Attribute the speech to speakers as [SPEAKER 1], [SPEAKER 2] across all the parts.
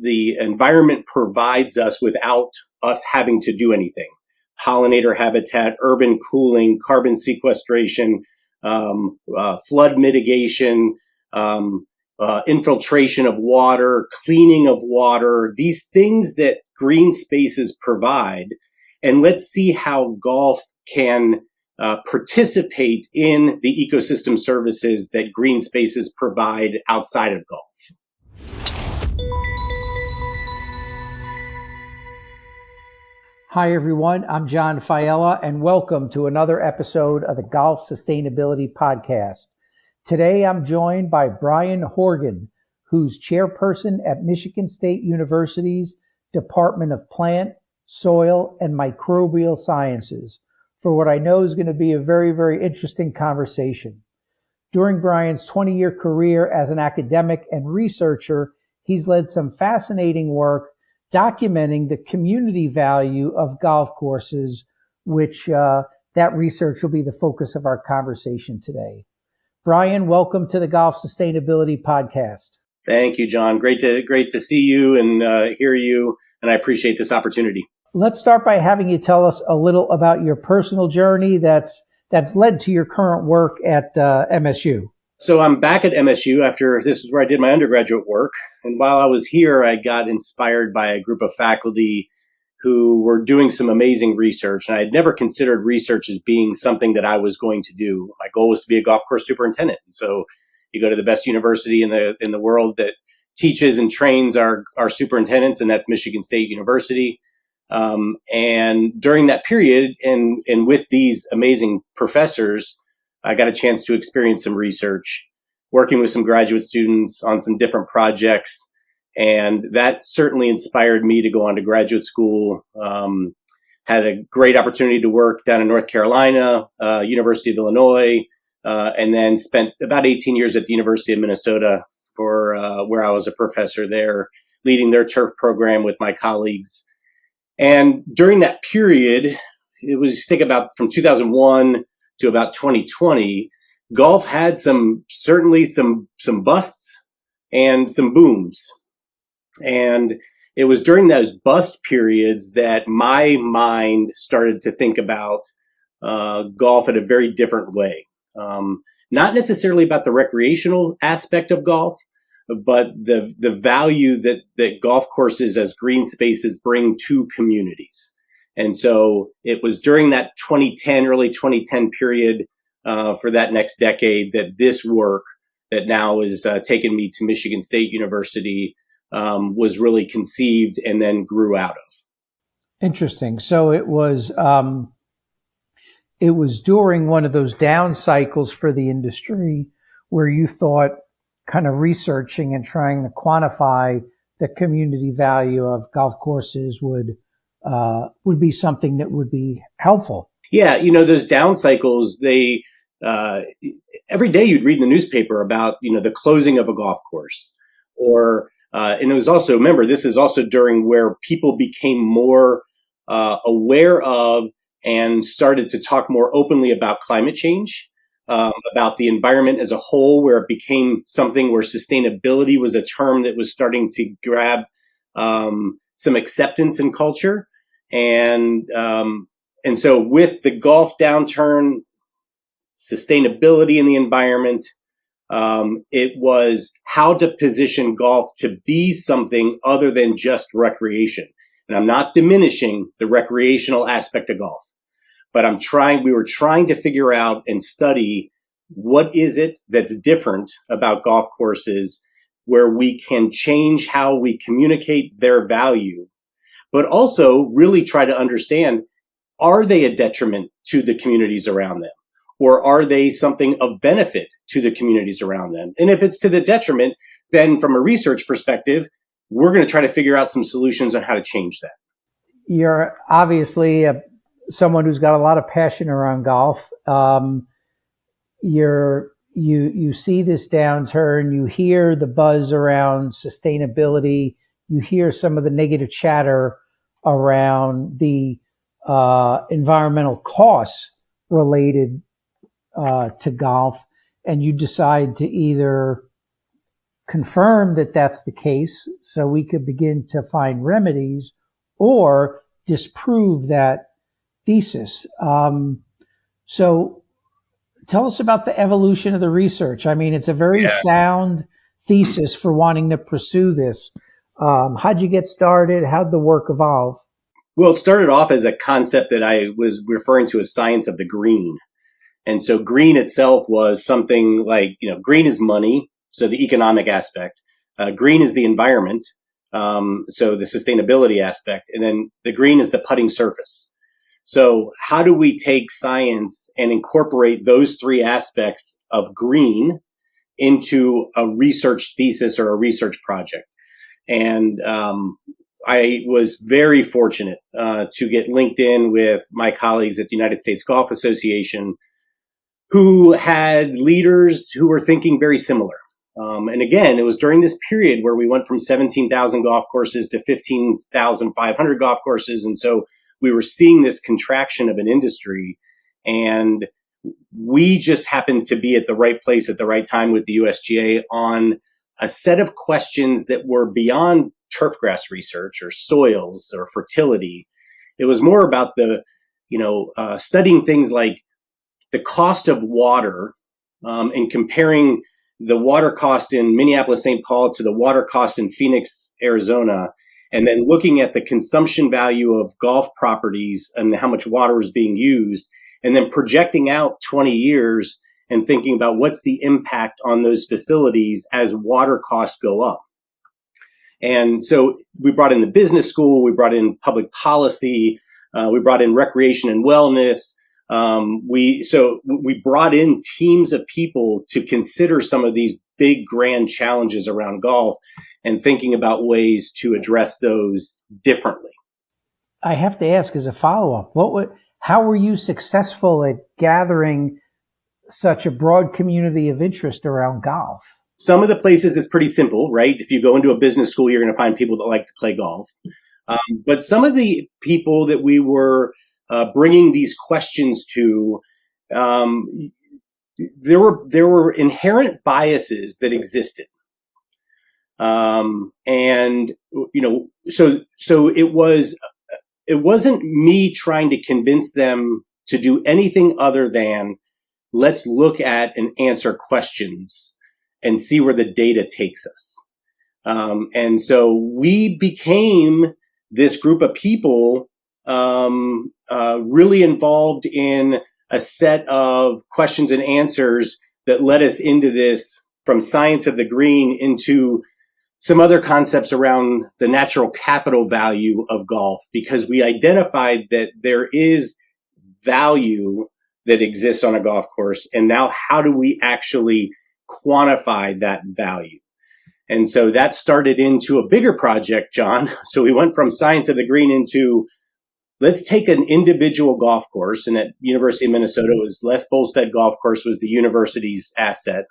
[SPEAKER 1] the environment provides us without us having to do anything. Pollinator habitat, urban cooling, carbon sequestration, flood mitigation, infiltration of water, cleaning of water, these things that green spaces provide. And let's see how golf can participate in the ecosystem services that green spaces provide outside of golf.
[SPEAKER 2] Hi, everyone. I'm John Fiella, and welcome to another episode of the Golf Sustainability Podcast. Today, I'm joined by Brian Horgan, who's chairperson at Michigan State University's Department of Plant, Soil, and Microbial Sciences, for what I know is going to be a very, very interesting conversation. During Brian's 20-year career as an academic and researcher, he's led some fascinating work documenting the community value of golf courses, which that research will be the focus of our conversation today. Brian, welcome to the Golf Sustainability Podcast.
[SPEAKER 1] Thank you, John. Great to see you and hear you, and I appreciate this opportunity.
[SPEAKER 2] Let's start by having you tell us a little about your personal journey that's led to your current work at MSU.
[SPEAKER 1] So I'm back at MSU after this is where I did my undergraduate work. And while I was here, I got inspired by a group of faculty who were doing some amazing research. And I had never considered research as being something that I was going to do. My goal was to be a golf course superintendent. So you go to the best university in the world that teaches and trains our superintendents, and that's Michigan State University. And during that period, and with these amazing professors, I got a chance to experience some research, working with some graduate students on some different projects. And that certainly inspired me to go on to graduate school. Had a great opportunity to work down in North Carolina, University of Illinois, and then spent about 18 years at the University of Minnesota for where I was a professor there, leading their turf program with my colleagues. And during that period, it was, think about from 2001 to about 2020, golf had certainly some busts and some booms. And it was during those bust periods that my mind started to think about golf in a very different way. Not necessarily about the recreational aspect of golf, but the value that golf courses as green spaces bring to communities. And so it was during that early 2010 period for that next decade that this work that now is taken me to Michigan State University was really conceived and then grew out of.
[SPEAKER 2] Interesting. So it was during one of those down cycles for the industry where you thought kind of researching and trying to quantify the community value of golf courses would be something that would be helpful. Yeah,
[SPEAKER 1] those down cycles, they every day you'd read in the newspaper about the closing of a golf course, or and it was also, remember, this is also during where people became more aware of and started to talk more openly about climate change, about the environment as a whole, where it became something where sustainability was a term that was starting to grab some acceptance in culture. And so with the golf downturn, sustainability in the environment, it was how to position golf to be something other than just recreation. And I'm not diminishing the recreational aspect of golf, but we were trying to figure out and study what is it that's different about golf courses where we can change how we communicate their value, but also really try to understand, are they a detriment to the communities around them? Or are they something of benefit to the communities around them? And if it's to the detriment, then from a research perspective, we're going to try to figure out some solutions on how to change that.
[SPEAKER 2] You're obviously someone who's got a lot of passion around golf. You see this downturn, you hear the buzz around sustainability, you hear some of the negative chatter around the environmental costs related to golf, and you decide to either confirm that that's the case so we could begin to find remedies, or disprove that thesis. So tell us about the evolution of the research. I mean, it's a very sound thesis for wanting to pursue this. How'd you get started? How'd the work evolve?
[SPEAKER 1] Well, it started off as a concept that I was referring to as science of the green. And so green itself was something like, green is money, so the economic aspect. Green is the environment, so the sustainability aspect. And then the green is the putting surface. So how do we take science and incorporate those three aspects of green into a research thesis or a research project? And I was very fortunate to get linked in with my colleagues at the United States Golf Association, who had leaders who were thinking very similar. And again, it was during this period where we went from 17,000 golf courses to 15,500 golf courses. And so we were seeing this contraction of an industry, and we just happened to be at the right place at the right time with the USGA on a set of questions that were beyond turfgrass research or soils or fertility. It was more about studying things like the cost of water, and comparing the water cost in Minneapolis, St. Paul to the water cost in Phoenix, Arizona, and then looking at the consumption value of golf properties and how much water was being used, and then projecting out 20 years and thinking about what's the impact on those facilities as water costs go up. And so we brought in the business school, we brought in public policy, we brought in recreation and wellness. We brought in teams of people to consider some of these big, grand challenges around golf and thinking about ways to address those differently.
[SPEAKER 2] I have to ask as a follow-up, how were you successful at gathering such a broad community of interest around golf?
[SPEAKER 1] Some of the places it's pretty simple, right? If you go into a business school, you're going to find people that like to play golf. But some of the people that we were bringing these questions to, there were inherent biases that existed. So it wasn't me trying to convince them to do anything other than let's look at and answer questions and see where the data takes us. And so we became this group of people really involved in a set of questions and answers that led us into this, from science of the green into some other concepts around the natural capital value of golf, because we identified that there is value that exists on a golf course. And now how do we actually quantify that value? And so that started into a bigger project, John. So we went from science of the green into, let's take an individual golf course. And at University of Minnesota, it was Les Bolstad Golf Course was the university's asset.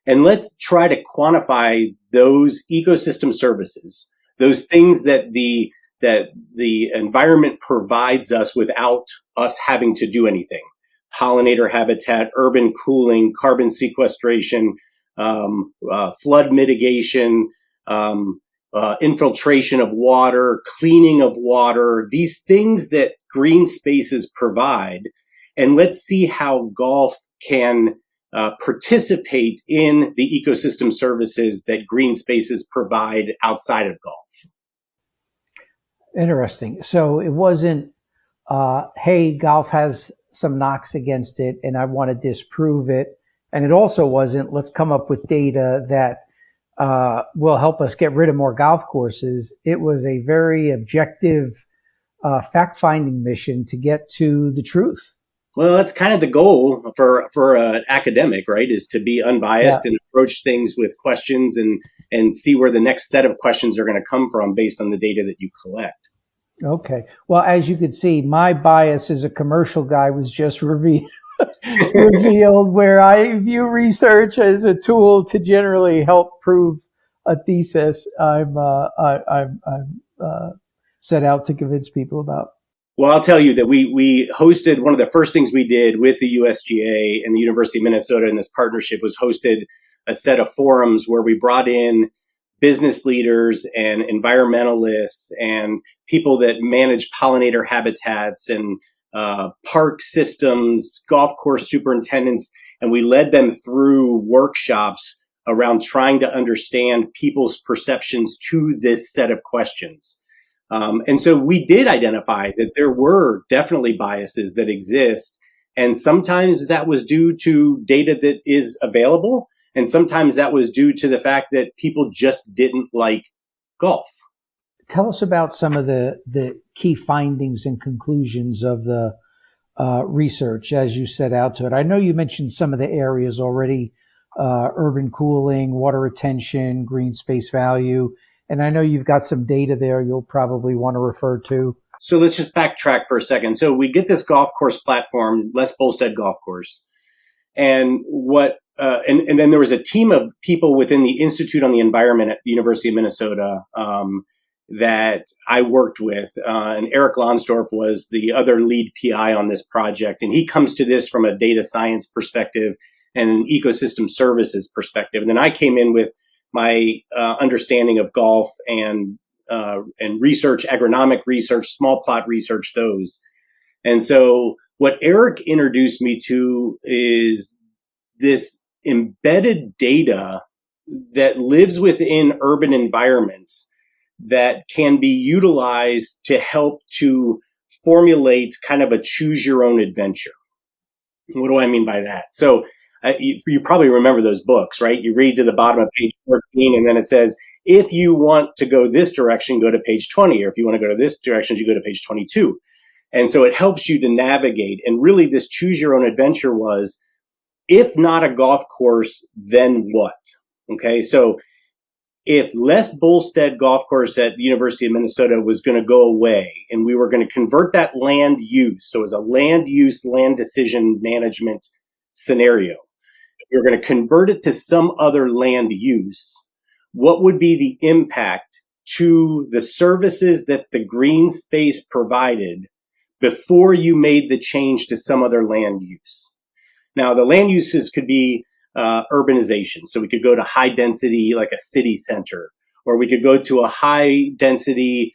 [SPEAKER 1] And let's try to quantify those ecosystem services, those things that the environment provides us without us having to do anything. Pollinator habitat, urban cooling, carbon sequestration, flood mitigation, infiltration of water, cleaning of water, these things that green spaces provide. And let's see how golf can participate in the ecosystem services that green spaces provide outside of golf.
[SPEAKER 2] Interesting. So it wasn't, hey, golf has some knocks against it and I want to disprove it. And it also wasn't, let's come up with data that will help us get rid of more golf courses. It was a very objective fact-finding mission to get to the truth.
[SPEAKER 1] Well, that's kind of the goal for an academic, right? Is to be unbiased and approach things with questions and see where the next set of questions are going to come from based on the data that you collect.
[SPEAKER 2] Okay. Well, as you can see, my bias as a commercial guy was just revealed, where I view research as a tool to generally help prove a thesis I'm set out to convince people about.
[SPEAKER 1] Well, I'll tell you that we hosted, one of the first things we did with the USGA and the University of Minnesota in this partnership was hosted a set of forums where we brought in business leaders and environmentalists and people that manage pollinator habitats and park systems, golf course superintendents, and we led them through workshops around trying to understand people's perceptions to this set of questions. And so we did identify that there were definitely biases that exist. And sometimes that was due to data that is available. And sometimes that was due to the fact that people just didn't like golf.
[SPEAKER 2] Tell us about some of the key findings and conclusions of the research as you set out to it. I know you mentioned some of the areas already, urban cooling, water retention, green space value. And I know you've got some data there you'll probably want to refer to.
[SPEAKER 1] So let's just backtrack for a second. So we get this golf course platform, Les Bolstead Golf Course. And and then there was a team of people within the Institute on the Environment at the University of Minnesota that I worked with. And Eric Lonsdorf was the other lead PI on this project. And he comes to this from a data science perspective and an ecosystem services perspective. And then I came in with my understanding of golf and research, agronomic research, small plot research, those. And so what Eric introduced me to is this embedded data that lives within urban environments that can be utilized to help to formulate kind of a choose your own adventure. What do I mean by that? So you probably remember those books, right? You read to the bottom of page 14 and then it says, if you want to go this direction, go to page 20, or if you want to go to this direction, you go to page 22. And so it helps you to navigate. And really this choose your own adventure was, if not a golf course, then what? Okay. So if Les Bolstead Golf Course at the University of Minnesota was going to go away and we were going to convert that land use, so as a land use, land decision management scenario, we were going to convert it to some other land use, what would be the impact to the services that the green space provided before you made the change to some other land use? Now, the land uses could be urbanization. So we could go to high density, like a city center, or we could go to a high density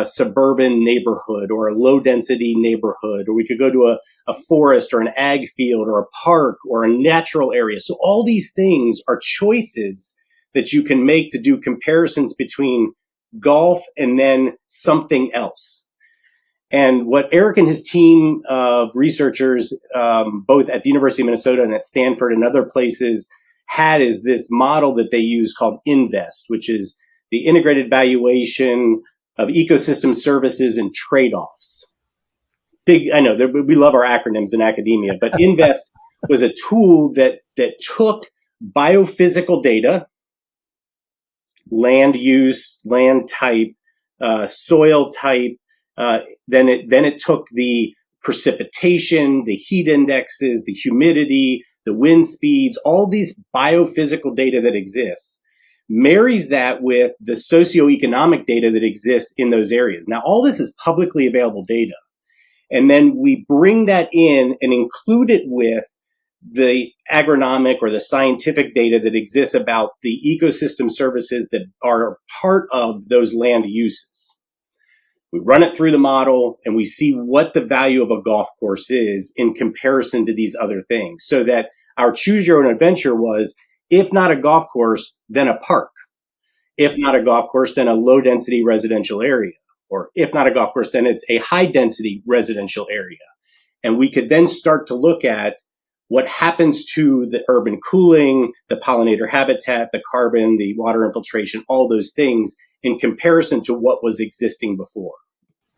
[SPEAKER 1] suburban neighborhood or a low density neighborhood, or we could go to a forest or an ag field or a park or a natural area. So all these things are choices that you can make to do comparisons between golf and then something else. And what Eric and his team of researchers, both at the University of Minnesota and at Stanford and other places, had is this model that they use called INVEST, which is the integrated valuation of ecosystem services and trade-offs. I know we love our acronyms in academia, but INVEST was a tool that took biophysical data, land use, land type, soil type. Then it took the precipitation, the heat indexes, the humidity, the wind speeds, all these biophysical data that exists, marries that with the socioeconomic data that exists in those areas. Now, all this is publicly available data. And then we bring that in and include it with the agronomic or the scientific data that exists about the ecosystem services that are part of those land uses. We run it through the model and we see what the value of a golf course is in comparison to these other things, so that our choose your own adventure was, if not a golf course, then a park. If not a golf course, then a low density residential area. Or if not a golf course, then it's a high density residential area. And we could then start to look at what happens to the urban cooling, the pollinator habitat, the carbon, the water infiltration, all those things in comparison to what was existing before.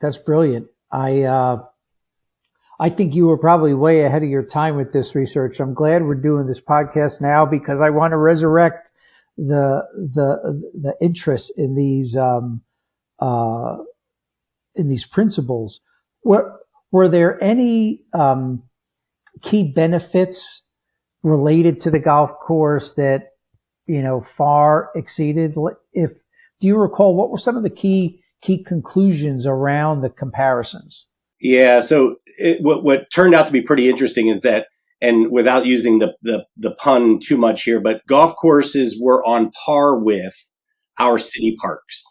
[SPEAKER 2] That's brilliant. I think you were probably way ahead of your time with this research. I'm glad we're doing this podcast now because I want to resurrect the interest in these principles. Were there any key benefits related to the golf course that far exceeded? Do you recall what were some of the key conclusions around the comparisons?
[SPEAKER 1] Yeah. So what turned out to be pretty interesting is that and without using the pun too much here, but golf courses were on par with our city parks.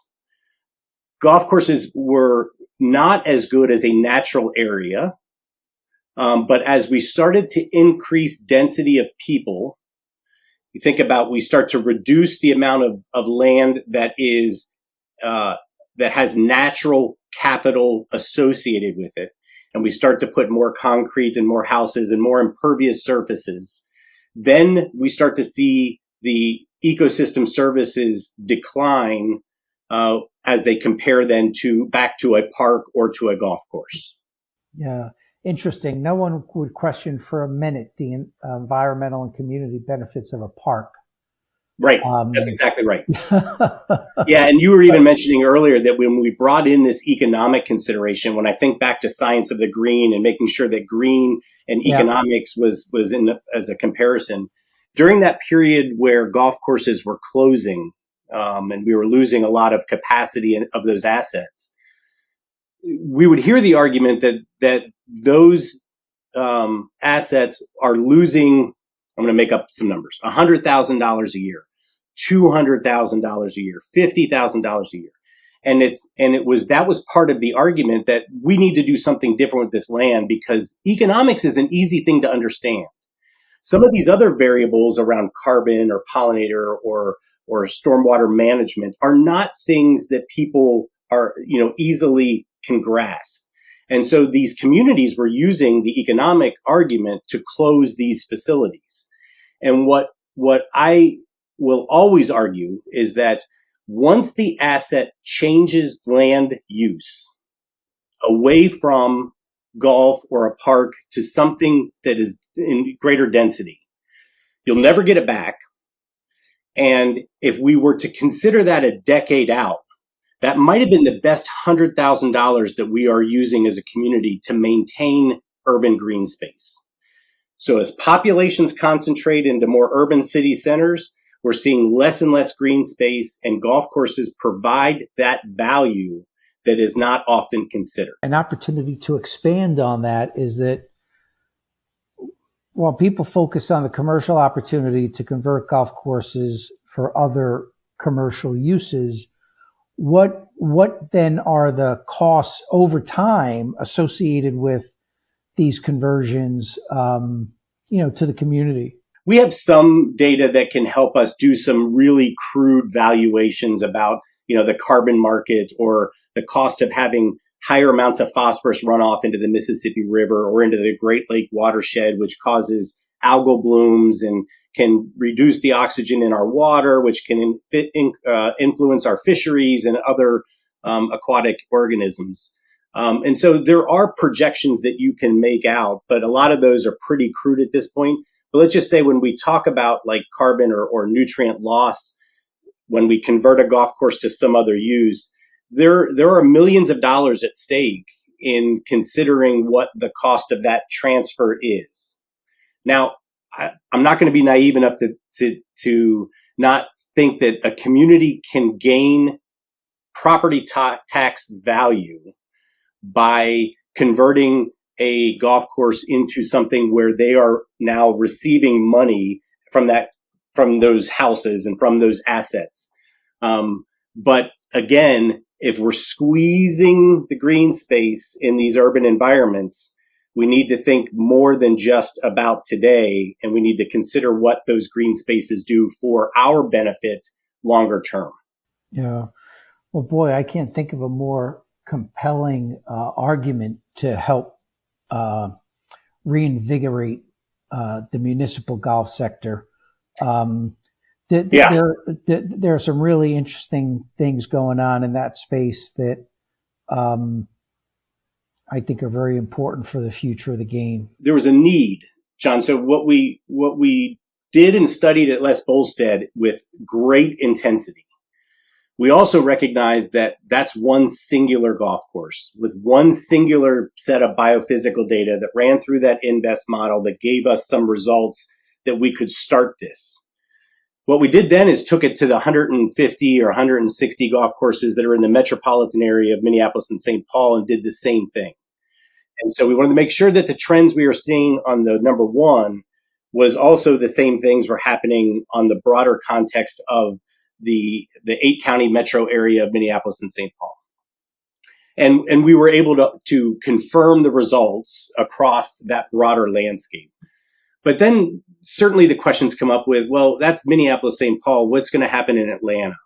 [SPEAKER 1] Golf courses were not as good as a natural area, but as we started to increase density of people, you think about, we start to reduce the amount of land that is that has natural capital associated with it, and we start to put more concrete and more houses and more impervious surfaces, then we start to see the ecosystem services decline as they compare then back to a park or to a golf course.
[SPEAKER 2] Yeah, interesting. No one would question for a minute the environmental and community benefits of a park.
[SPEAKER 1] Right. That's exactly right. Yeah. And you were even mentioning earlier that when we brought in this economic consideration, when I think back to science of the green and making sure that green and economics was in as a comparison, during that period where golf courses were closing and we were losing a lot of capacity of those assets, we would hear the argument that those assets are losing, I'm going to make up some numbers, $100,000 a year, $200,000 a year, $50,000 a year. That was part of the argument that we need to do something different with this land, because economics is an easy thing to understand. Some of these other variables around carbon or pollinator or stormwater management are not things that people are, easily can grasp. And so these communities were using the economic argument to close these facilities. And what I will always argue is that once the asset changes land use away from golf or a park to something that is in greater density, you'll never get it back. And if we were to consider that a decade out, that might have been the best $100,000 that we are using as a community to maintain urban green space. So as populations concentrate into more urban city centers, we're seeing less and less green space, and golf courses provide that value that is not often considered.
[SPEAKER 2] An opportunity to expand on that is that while people focus on the commercial opportunity to convert golf courses for other commercial uses, what then are the costs over time associated with these conversions, to the community?
[SPEAKER 1] We have some data that can help us do some really crude valuations about, the carbon market or the cost of having higher amounts of phosphorus runoff into the Mississippi River or into the Great Lake watershed, which causes algal blooms and can reduce the oxygen in our water, which can influence our fisheries and other aquatic organisms. And so there are projections that you can make out, but a lot of those are pretty crude at this point. But let's just say when we talk about like carbon or nutrient loss, when we convert a golf course to some other use, there are millions of dollars at stake in considering what the cost of that transfer is. Now, I'm not going to be naive enough to not think that a community can gain property tax value by converting a golf course into something where they are now receiving money from those houses and from those assets. But again, if we're squeezing the green space in these urban environments, we need to think more than just about today, and we need to consider what those green spaces do for our benefit longer term.
[SPEAKER 2] Yeah. Well, boy, I can't think of a more compelling argument to help reinvigorate the municipal golf sector. There are some really interesting things going on in that space that I think are very important for the future of the game.
[SPEAKER 1] There was a need, John. So what we did and studied at Les Bolstead with great intensity, we also recognized that that's one singular golf course with one singular set of biophysical data that ran through that INVEST model that gave us some results that we could start this. What we did then is took it to the 150 or 160 golf courses that are in the metropolitan area of Minneapolis and St. Paul and did the same thing. And so we wanted to make sure that the trends we were seeing on the number one was also the same things were happening on the broader context of the 8-county metro area of Minneapolis and St. Paul. And we were able to confirm the results across that broader landscape. But then certainly the questions come up with, well, that's Minneapolis, St. Paul. What's going to happen in Atlanta?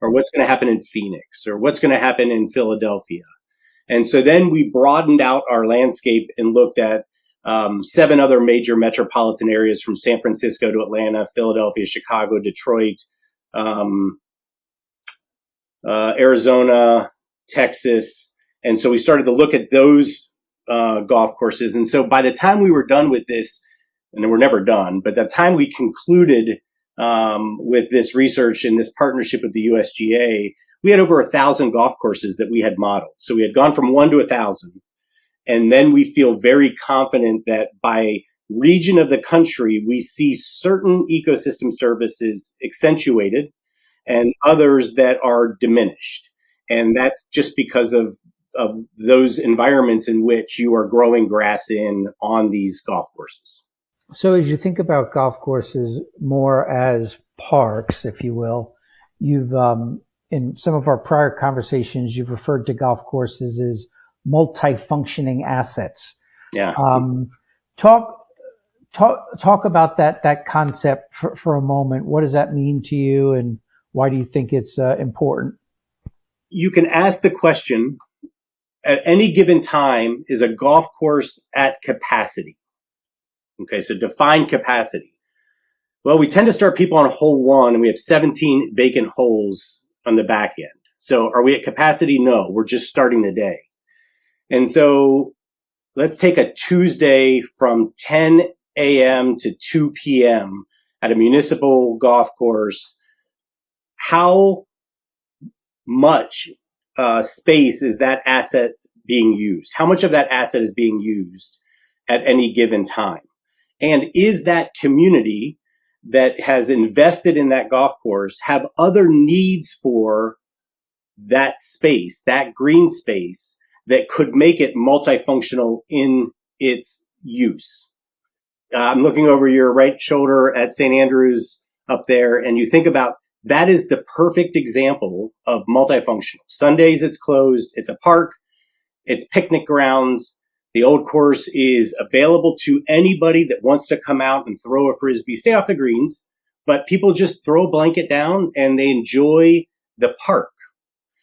[SPEAKER 1] Or what's going to happen in Phoenix? Or what's going to happen in Philadelphia? And so then we broadened out our landscape and looked at 7 other major metropolitan areas from San Francisco to Atlanta, Philadelphia, Chicago, Detroit, Arizona, Texas. And so we started to look at those golf courses. And so by the time we were done with this, and we're never done, but the time we concluded with this research and this partnership with the USGA, we had over 1,000 golf courses that we had modeled. So we had gone from 1 to 1,000. And then we feel very confident that by region of the country, we see certain ecosystem services accentuated and others that are diminished. And that's just because of those environments in which you are growing grass on these golf courses.
[SPEAKER 2] So as you think about golf courses more as parks, if you will, you've in some of our prior conversations, you've referred to golf courses as multi-functioning assets.
[SPEAKER 1] Yeah.
[SPEAKER 2] Talk about that concept for a moment. What does that mean to you, and why do you think it's important?
[SPEAKER 1] You can ask the question, at any given time, is a golf course at capacity? Okay, so define capacity. Well, we tend to start people on hole 1, and we have 17 vacant holes on the back end. So are we at capacity? No, we're just starting the day. And so let's take a Tuesday from 10 a.m. to 2 p.m. at a municipal golf course. How much space is that asset being used? How much of that asset is being used at any given time? And is that community that has invested in that golf course have other needs for that space, that green space, that could make it multifunctional in its use? I'm looking over your right shoulder at St. Andrews up there, and you think about that is the perfect example of multifunctional. Sundays it's closed, it's a park, it's picnic grounds. The old course is available to anybody that wants to come out and throw a frisbee, stay off the greens, but people just throw a blanket down and they enjoy the park.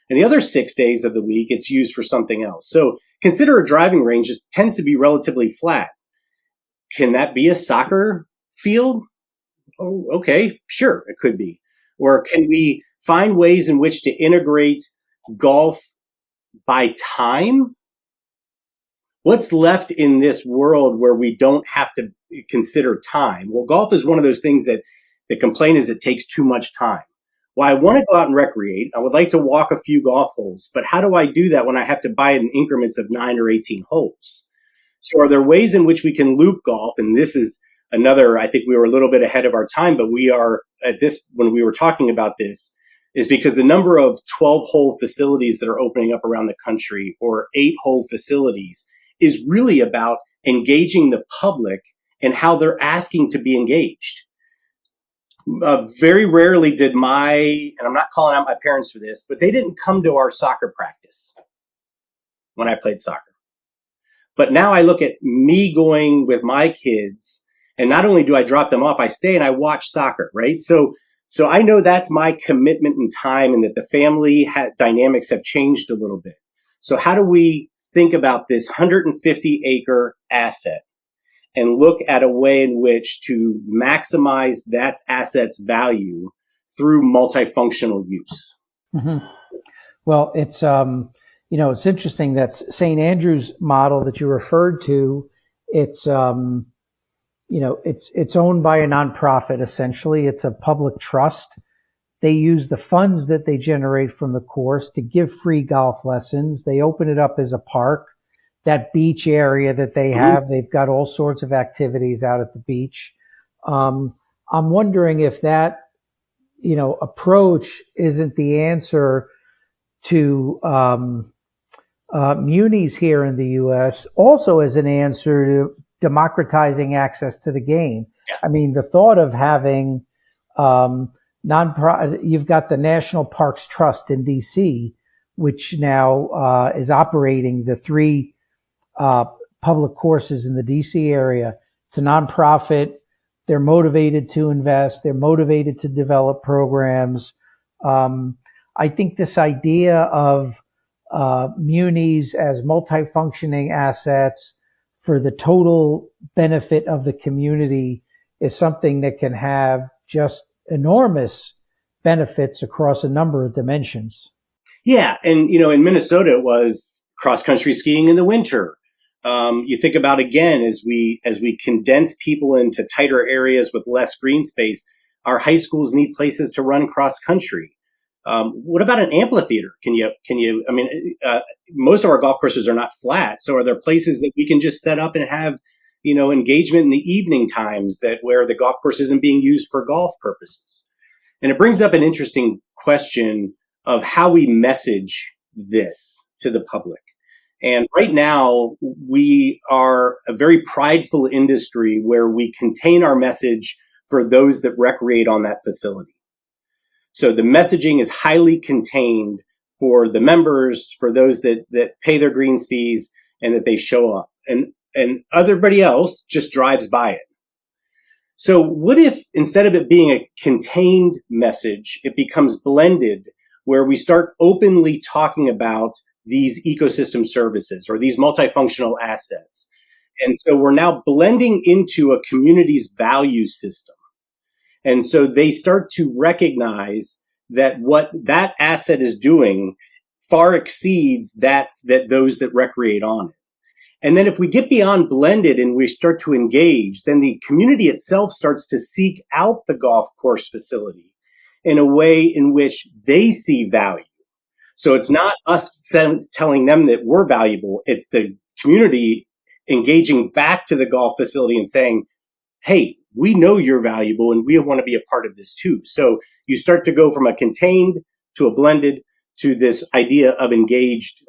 [SPEAKER 1] And the other 6 days of the week, it's used for something else. So consider a driving range. It tends to be relatively flat. Can that be a soccer field? Oh, okay, sure, it could be. Or can we find ways in which to integrate golf by time? What's left in this world where we don't have to consider time? Well, golf is one of those things that the complaint is it takes too much time. Well, I want to go out and recreate. I would like to walk a few golf holes, but how do I do that when I have to buy it in increments of 9 or 18 holes? So are there ways in which we can loop golf? And this is another, I think we were a little bit ahead of our time, but we are at this, when we were talking about this, is because the number of 12-hole facilities that are opening up around the country, or 8-hole facilities, is really about engaging the public and how they're asking to be engaged. Very rarely did and I'm not calling out my parents for this, but they didn't come to our soccer practice when I played soccer. But now I look at me going with my kids, and not only do I drop them off, I stay and I watch soccer, right? So I know that's my commitment in time, and that the family dynamics have changed a little bit. So how do we think about this 150-acre asset and look at a way in which to maximize that asset's value through multifunctional use?
[SPEAKER 2] Mm-hmm. Well, it's it's interesting that St. Andrews model that you referred to. It's it's owned by a nonprofit. Essentially, it's a public trust. They use the funds that they generate from the course to give free golf lessons. They open it up as a park. That beach area that they have, they've got all sorts of activities out at the beach. I'm wondering if that, approach isn't the answer to munis here in the U.S. also as an answer to democratizing access to the game.
[SPEAKER 1] Yeah.
[SPEAKER 2] I mean, the thought of having you've got the National Parks Trust in D.C., which now is operating the three public courses in the D.C. area. It's a nonprofit. They're motivated to invest. They're motivated to develop programs. I think this idea of munis as multifunctioning assets for the total benefit of the community is something that can have just enormous benefits across a number of dimensions.
[SPEAKER 1] Yeah. And, in Minnesota, it was cross-country skiing in the winter. You think about, again, as we condense people into tighter areas with less green space, our high schools need places to run cross-country. What about an amphitheater? Most of our golf courses are not flat. So are there places that we can just set up and have, engagement in the evening times where the golf course isn't being used for golf purposes? And it brings up an interesting question of how we message this to the public. And right now, we are a very prideful industry where we contain our message for those that recreate on that facility. So the messaging is highly contained for the members, for those that pay their greens fees and that they show up. And everybody else just drives by it. So what if instead of it being a contained message, it becomes blended, where we start openly talking about these ecosystem services or these multifunctional assets? And so we're now blending into a community's value system. And so they start to recognize that what that asset is doing far exceeds that those that recreate on it. And then if we get beyond blended and we start to engage, then the community itself starts to seek out the golf course facility in a way in which they see value. So it's not us telling them that we're valuable. It's the community engaging back to the golf facility and saying, hey, we know you're valuable and we want to be a part of this too. So you start to go from a contained to a blended to this idea of engaged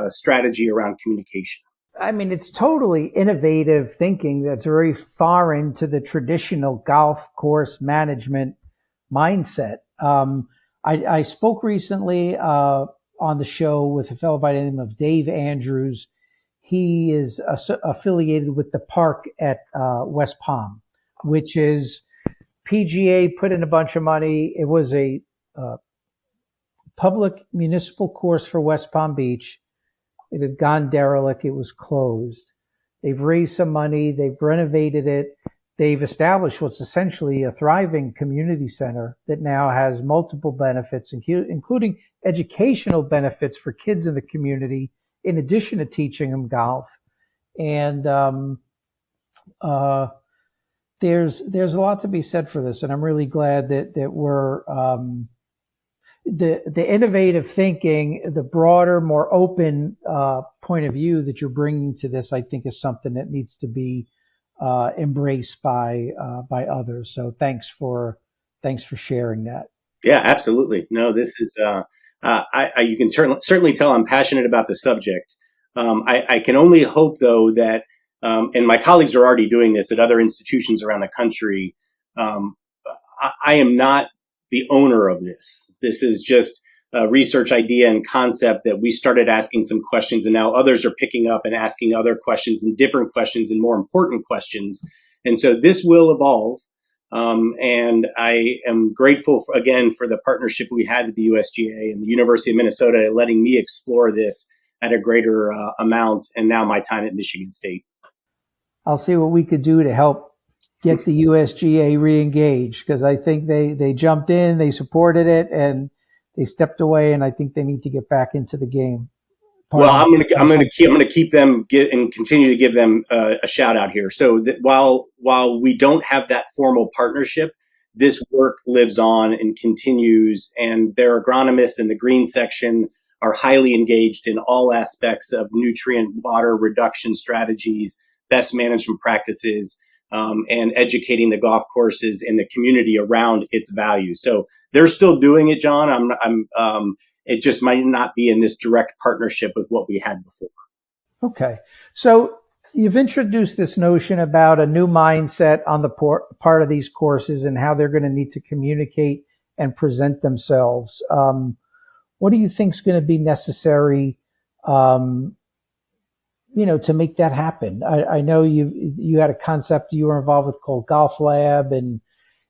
[SPEAKER 1] strategy around communication.
[SPEAKER 2] I mean, it's totally innovative thinking that's very foreign to the traditional golf course management mindset. I spoke recently on the show with a fellow by the name of Dave Andrews. He is affiliated with the park at West Palm, which is PGA put in a bunch of money. It was a public municipal course for West Palm Beach. It had gone derelict. It was closed. They've raised some money. They've renovated it. They've established what's essentially a thriving community center that now has multiple benefits, including educational benefits for kids in the community, in addition to teaching them golf. And there's a lot to be said for this. And I'm really glad that we're the innovative thinking, the broader, more open point of view that you're bringing to this, I think, is something that needs to be embraced by others. So thanks for sharing that.
[SPEAKER 1] Yeah, absolutely. No, this is you can certainly tell I'm passionate about the subject. I can only hope, though, that and my colleagues are already doing this at other institutions around the country. I am not the owner of this. This is just a research idea and concept that we started asking some questions, and now others are picking up and asking other questions and different questions and more important questions. And so this will evolve. And I am grateful again for the partnership we had with the USGA and the University of Minnesota, letting me explore this at a greater amount. And now my time at Michigan State.
[SPEAKER 2] I'll see what we could do to help get the USGA re-engaged, because I think they jumped in, they supported it, and they stepped away, and I think they need to get back into the game.
[SPEAKER 1] I'm going to keep them and continue to give them a shout out here. So that while we don't have that formal partnership, this work lives on and continues, and their agronomists in the green section are highly engaged in all aspects of nutrient water reduction strategies, best management practices, and educating the golf courses and the community around its value. So they're still doing it, John. It just might not be in this direct partnership with what we had before.
[SPEAKER 2] Okay. So you've introduced this notion about a new mindset on the part of these courses and how they're going to need to communicate and present themselves. What do you think is going to be necessary, to make that happen? I know you had a concept you were involved with called Golf Lab, and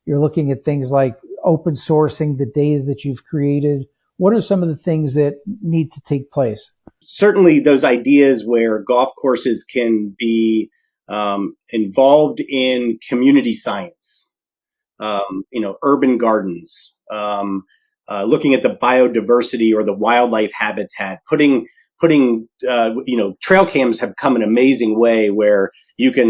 [SPEAKER 2] you're looking at things like open sourcing the data that you've created. What are some of the things that need to take place?
[SPEAKER 1] Certainly those ideas where golf courses can be involved in community science, urban gardens, looking at the biodiversity or the wildlife habitat, putting trail cams have come an amazing way where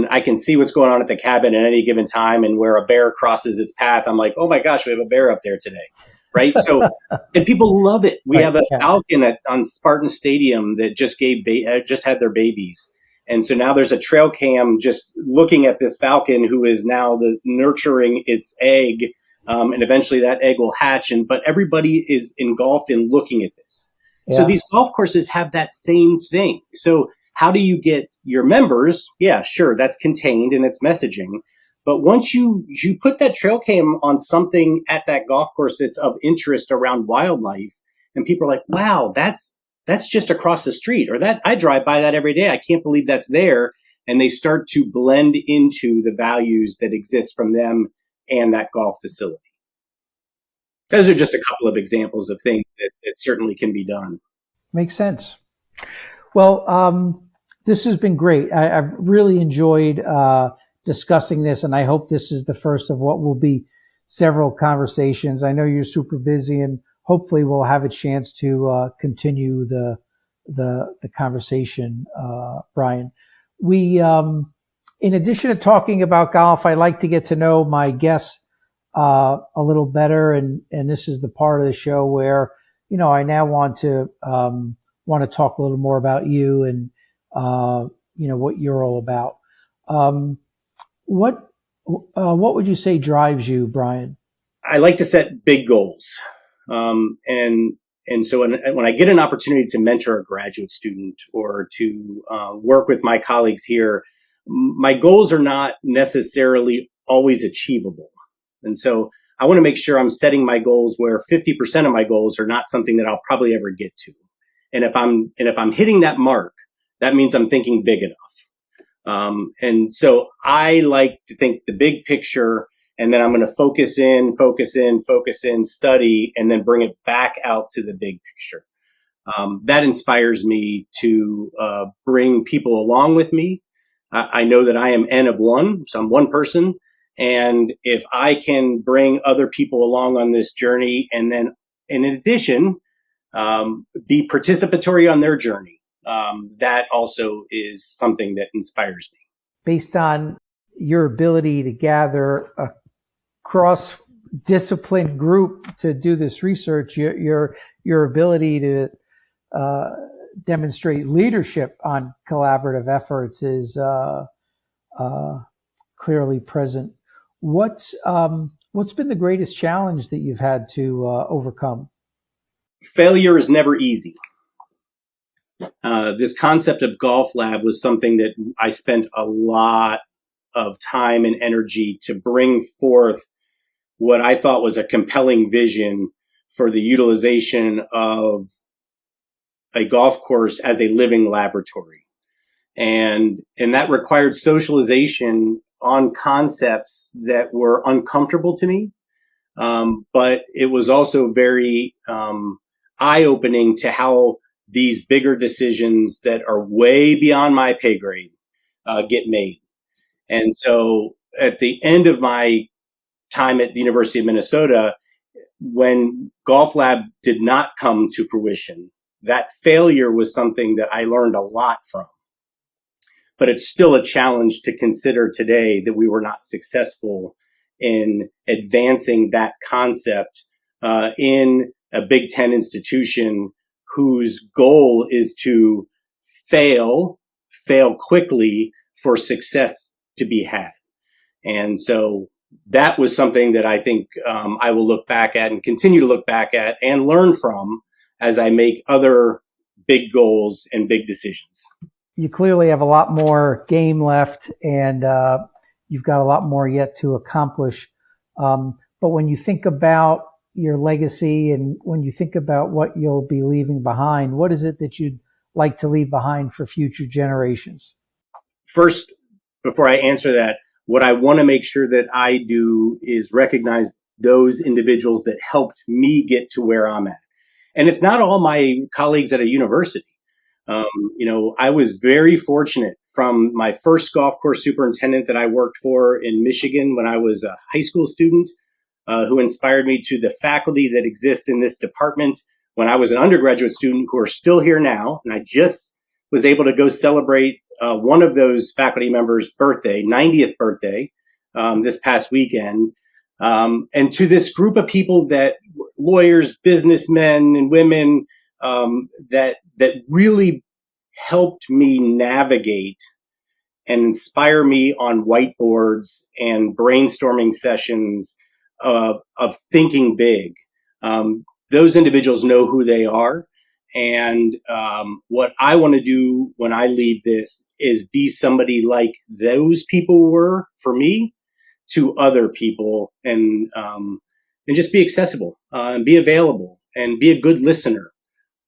[SPEAKER 1] I can see what's going on at the cabin at any given time, and where a bear crosses its path, I'm like, oh my gosh, we have a bear up there today. Right. So, and people love it. We have a falcon on Spartan Stadium that just had their babies. And so now there's a trail cam just looking at this falcon who is now nurturing its egg. And eventually that egg will hatch. But everybody is engulfed in looking at this. Yeah. So these golf courses have that same thing. So how do you get your members? Yeah, sure. That's contained in its messaging. But once you put that trail cam on something at that golf course that's of interest around wildlife, and people are like, wow, that's just across the street, or that I drive by that every day. I can't believe that's there. And they start to blend into the values that exist from them and that golf facility. Those are just a couple of examples of things that certainly can be done.
[SPEAKER 2] Makes sense. Well, this has been great. I've really enjoyed discussing this, and I hope this is the first of what will be several conversations. I know you're super busy, and hopefully we'll have a chance to continue the conversation, Brian. We, in addition to talking about golf, I like to get to know my guests a little better, and this is the part of the show where I now want to talk a little more about you and what you're all about. What would you say drives you, Brian?
[SPEAKER 1] I like to set big goals. And so when I get an opportunity to mentor a graduate student or to work with my colleagues here, my goals are not necessarily always achievable. And so I want to make sure I'm setting my goals where 50% of my goals are not something that I'll probably ever get to. And if I'm hitting that mark, that means I'm thinking big enough. And so I like to think the big picture, and then I'm going to focus in, study, and then bring it back out to the big picture. That inspires me to bring people along with me. I know that I am N of one, so I'm one person. And if I can bring other people along on this journey, and then in addition, be participatory on their journey, that also is something that inspires me.
[SPEAKER 2] Based on your ability to gather a cross-discipline group to do this research, your ability to demonstrate leadership on collaborative efforts is clearly present. What's been the greatest challenge that you've had to overcome?
[SPEAKER 1] Failure is never easy. This concept of Golf Lab was something that I spent a lot of time and energy to bring forth what I thought was a compelling vision for the utilization of a golf course as a living laboratory. And that required socialization on concepts that were uncomfortable to me. But it was also very eye-opening to how these bigger decisions that are way beyond my pay grade get made. And so at the end of my time at the University of Minnesota, when Golf Lab did not come to fruition, that failure was something that I learned a lot from. But it's still a challenge to consider today that we were not successful in advancing that concept in a Big Ten institution whose goal is to fail quickly for success to be had. And so that was something that I think I will look back at and continue to look back at and learn from as I make other big goals and big decisions.
[SPEAKER 2] You clearly have a lot more game left, and you've got a lot more yet to accomplish. But when you think about your legacy and when you think about what you'll be leaving behind, what is it that you'd like to leave behind for future generations?
[SPEAKER 1] First, before I answer that, what I want to make sure that I do is recognize those individuals that helped me get to where I'm at. And it's not all my colleagues at a university. I was very fortunate from my first golf course superintendent that I worked for in Michigan when I was a high school student, who inspired me, to the faculty that exist in this department when I was an undergraduate student, who are still here now. And I just was able to go celebrate one of those faculty members' birthday, 90th birthday, this past weekend. And to this group of people, that lawyers, businessmen and women, that really helped me navigate and inspire me on whiteboards and brainstorming sessions of thinking big. Those individuals know who they are. And what I want to do when I leave this is be somebody like those people were for me to other people, and just be accessible, and be available, and be a good listener,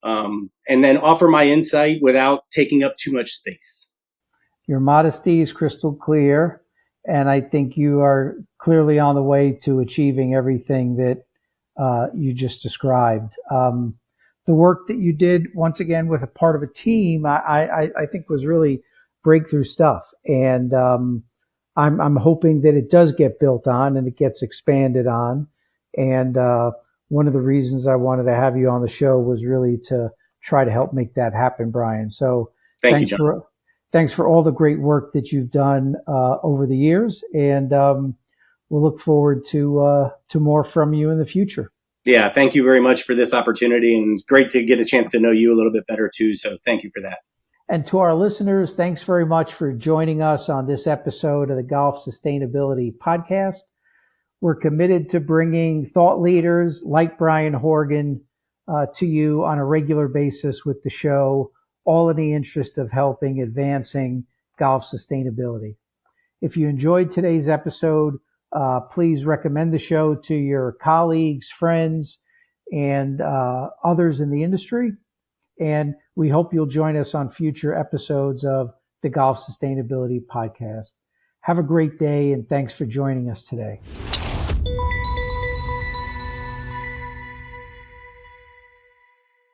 [SPEAKER 1] and then offer my insight without taking up too much space.
[SPEAKER 2] Your modesty is crystal clear, and I think you are clearly on the way to achieving everything that you just described. The work that you did, once again, with a part of a team, I think was really breakthrough stuff. And I'm hoping that it does get built on and it gets expanded on. And one of the reasons I wanted to have you on the show was really to try to help make that happen, Brian. So thanks for all the great work that you've done over the years. And we'll look forward to more from you in the future.
[SPEAKER 1] Yeah, thank you very much for this opportunity, and great to get a chance to know you a little bit better too. So thank you for that.
[SPEAKER 2] And to our listeners, thanks very much for joining us on this episode of the Golf Sustainability Podcast. We're committed to bringing thought leaders like Brian Horgan to you on a regular basis with the show, all in the interest of helping advancing golf sustainability. If you enjoyed today's episode, please recommend the show to your colleagues, friends, and others in the industry. And we hope you'll join us on future episodes of the Golf Sustainability Podcast. Have a great day, and thanks for joining us today.